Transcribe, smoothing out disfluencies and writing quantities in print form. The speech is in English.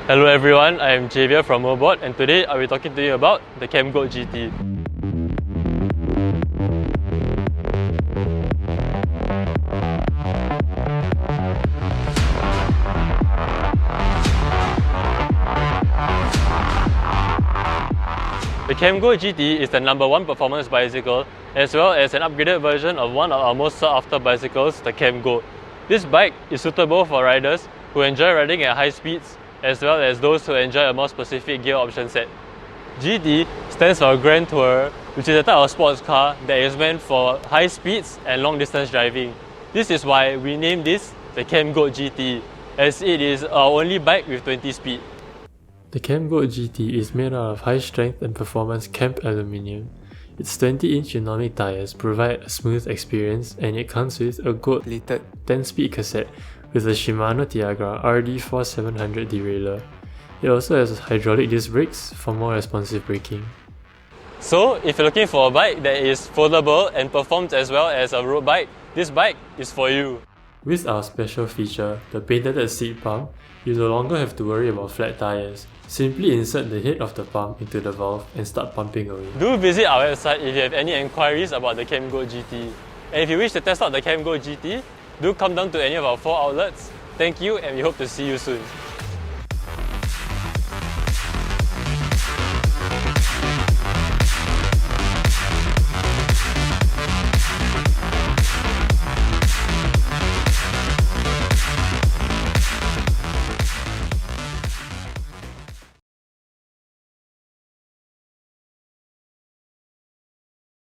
Hello everyone, I am Javier from Mobot, and today I'll be talking to you about the CamGo GT. The CamGo GT is the #1 performance bicycle as well as an upgraded version of one of our most sought after bicycles, the CamGo. This bike is suitable for riders who enjoy riding at high speeds as well as those who enjoy a more specific gear option set. GT stands for Grand Tourer, which is a type of sports car that is meant for high speeds and long distance driving. This is why we named this the CamGo GT, as it is our only bike with 20 speed. The CamGo GT is made out of high strength and performance camp aluminium. Its 20-inch unionic tyres provide a smooth experience, and it comes with a gold-plated 10-speed cassette with a Shimano Tiagra RD4700 derailleur. It also has hydraulic disc brakes for more responsive braking. So, if you're looking for a bike that is foldable and performs as well as a road bike, this bike is for you. With our special feature, the patented seat pump, you no longer have to worry about flat tyres. Simply insert the head of the pump into the valve and start pumping away. Do visit our website if you have any enquiries about the CamGo GT. And if you wish to test out the CamGo GT, do come down to any of our 4 outlets. Thank you, and we hope to see you soon.